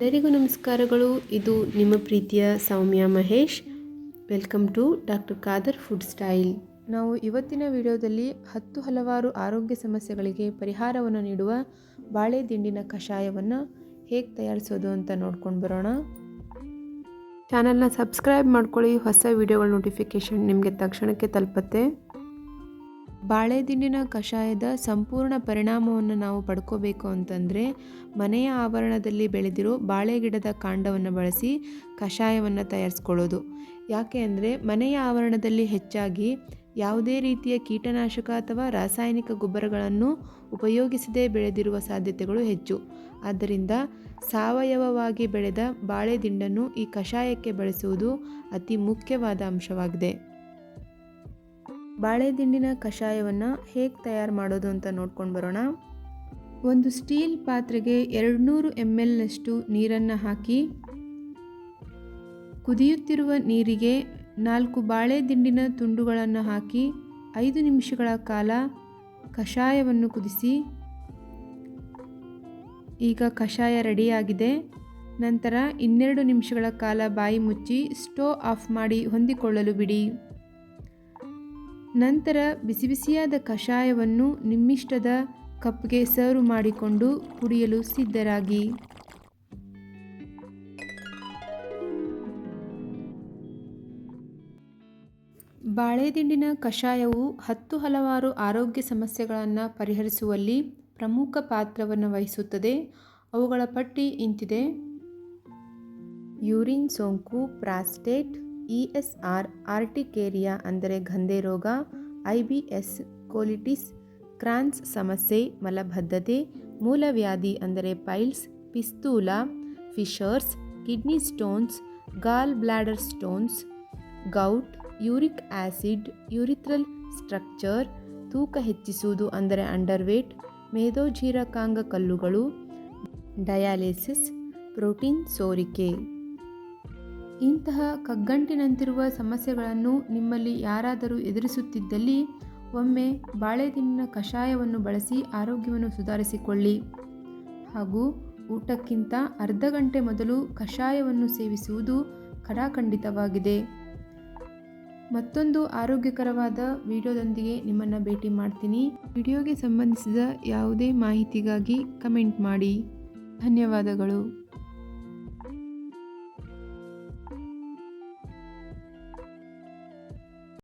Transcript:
ಎಲ್ಲರಿಗೂ ನಮಸ್ಕಾರಗಳು. ಇದು ನಿಮ್ಮ ಪ್ರೀತಿಯ Soumya Mahesh. Welcome to doctor Khader food style. ನಾವು ಇವತ್ತಿನ ವಿಡಿಯೋದಲ್ಲಿ ಹಲವಾರು ಆರೋಗ್ಯ ಸಮಸ್ಯೆಗಳಿಗೆ ಪರಿಹಾರವನ್ನು ನೀಡುವ ಬಾಳೆ ದಿಂಡಿನ ಕಷಾಯವನ್ನು ಹೇಗೆ ತಯಾರಿಸೋದು ಅಂತ ನೋಡ್ಕೊಂಡು ಬರೋಣ. ಚಾನಲ್ನ ಸಬ್ಸ್ಕ್ರೈಬ್ ಮಾಡ್ಕೊಳ್ಳಿ. ಹೊಸ ವಿಡಿಯೋಗಳ ನೋಟಿಫಿಕೇಷನ್ ನಿಮಗೆ ತಕ್ಷಣಕ್ಕೆ ತಲುಪುತ್ತೆ. ಬಾಳೆ ದಿಂಡಿನ ಕಷಾಯದ ಸಂಪೂರ್ಣ ಪರಿಣಾಮವನ್ನು ನಾವು ಪಡ್ಕೋಬೇಕು ಅಂತಂದರೆ ಮನೆಯ ಆವರಣದಲ್ಲಿ ಬೆಳೆದಿರೋ ಬಾಳೆ ಗಿಡದ ಕಾಂಡವನ್ನು ಬಳಸಿ ಕಷಾಯವನ್ನು ತಯಾರಿಸ್ಕೊಳ್ಳೋದು. ಯಾಕೆ ಅಂದರೆ ಮನೆಯ ಆವರಣದಲ್ಲಿ ಹೆಚ್ಚಾಗಿ ಯಾವುದೇ ರೀತಿಯ ಕೀಟನಾಶಕ ಅಥವಾ ರಾಸಾಯನಿಕ ಗೊಬ್ಬರಗಳನ್ನು ಉಪಯೋಗಿಸದೇ ಬೆಳೆದಿರುವ ಸಾಧ್ಯತೆಗಳು ಹೆಚ್ಚು. ಆದ್ದರಿಂದ ಸಾವಯವವಾಗಿ ಬೆಳೆದ ಬಾಳೆ ದಿಂಡನ್ನು ಈ ಕಷಾಯಕ್ಕೆ ಬಳಸುವುದು ಅತಿ ಮುಖ್ಯವಾದ ಅಂಶವಾಗಿದೆ. ಬಾಳೆ ದಿಂಡಿನ ಕಷಾಯವನ್ನು ಹೇಗೆ ತಯಾರು ಮಾಡೋದು ಅಂತ ನೋಡ್ಕೊಂಡು ಬರೋಣ. ಒಂದು ಸ್ಟೀಲ್ ಪಾತ್ರೆಗೆ 200 ml ನೀರನ್ನು ಹಾಕಿ ಕುದಿಯುತ್ತಿರುವ ನೀರಿಗೆ 4 ಬಾಳೆ ದಿಂಡಿನ ತುಂಡುಗಳನ್ನು ಹಾಕಿ 5 ನಿಮಿಷಗಳ ಕಾಲ ಕಷಾಯವನ್ನು ಕುದಿಸಿ. ಈಗ ಕಷಾಯ ರೆಡಿಯಾಗಿದೆ. ನಂತರ 2 ನಿಮಿಷಗಳ ಕಾಲ ಬಾಯಿ ಮುಚ್ಚಿ ಸ್ಟೋವ್ ಆಫ್ ಮಾಡಿ ಹೊಂದಿಕೊಳ್ಳಲು ಬಿಡಿ. ನಂತರ ಬಿಸಿಯಾದ ಕಷಾಯವನ್ನು ನಿಮ್ಮಿಷ್ಟದ ಕಪ್ಗೆ ಸರ್ವ್ ಮಾಡಿಕೊಂಡು ಕುಡಿಯಲು ಸಿದ್ಧರಾಗಿ. ಬಾಳೆ ದಿಂಡಿನ ಕಷಾಯವು ಹಲವಾರು ಆರೋಗ್ಯ ಸಮಸ್ಯೆಗಳನ್ನು ಪರಿಹರಿಸುವಲ್ಲಿ ಪ್ರಮುಖ ಪಾತ್ರವನ್ನು ವಹಿಸುತ್ತದೆ. ಅವುಗಳ ಪಟ್ಟಿ ಇಂತಿದೆ: ಯೂರಿನ್ ಸೋಂಕು, ಪ್ರಾಸ್ಟೇಟ್, ESR, ಆರ್ಟಿಕೇರಿಯಾ ಅಂದರೆ ಗಂಧೆ ರೋಗ, IBS, ಕೋಲಿಟಿಸ್, ಕ್ರಾನ್ಸ್ ಸಮಸ್ಯೆ, ಮಲಬದ್ಧತೆ, ಮೂಲವ್ಯಾಧಿ ಅಂದರೆ piles, fistula, fissures, kidney stones, gall bladder stones, gout, uric acid, urethral structure, ತೂಕ ಹೆಚ್ಚಿಸುವುದು ಅಂದರೆ ಅಂಡರ್ವೇಟ್, ಮೇದೋಜೀರಕಾಂಗ ಕಲ್ಲುಗಳು, ಡಯಾಲಿಸಿಸ್, ಪ್ರೋಟೀನ್ ಸೋರಿಕೆ. ಇಂತಹ ಕಗ್ಗಂಟಿನಂತಿರುವ ಸಮಸ್ಯೆಗಳನ್ನು ನಿಮ್ಮಲ್ಲಿ ಯಾರಾದರೂ ಎದುರಿಸುತ್ತಿದ್ದಲ್ಲಿ ಒಮ್ಮೆ ಬಾಳೆ ದಿಂಡಿನ ಕಷಾಯವನ್ನು ಬಳಸಿ ಆರೋಗ್ಯವನ್ನು ಸುಧಾರಿಸಿಕೊಳ್ಳಿ. ಹಾಗೂ ಊಟಕ್ಕಿಂತ ಅರ್ಧ ಗಂಟೆ ಮೊದಲು ಕಷಾಯವನ್ನು ಸೇವಿಸುವುದು ಖಡಾಖಂಡಿತವಾಗಿದೆ. ಮತ್ತೊಂದು ಆರೋಗ್ಯಕರವಾದ ವಿಡಿಯೋದೊಂದಿಗೆ ನಿಮ್ಮನ್ನು ಭೇಟಿ ಮಾಡ್ತೀನಿ. ವಿಡಿಯೋಗೆ ಸಂಬಂಧಿಸಿದ ಯಾವುದೇ ಮಾಹಿತಿಗಾಗಿ ಕಮೆಂಟ್ ಮಾಡಿ. ಧನ್ಯವಾದಗಳು.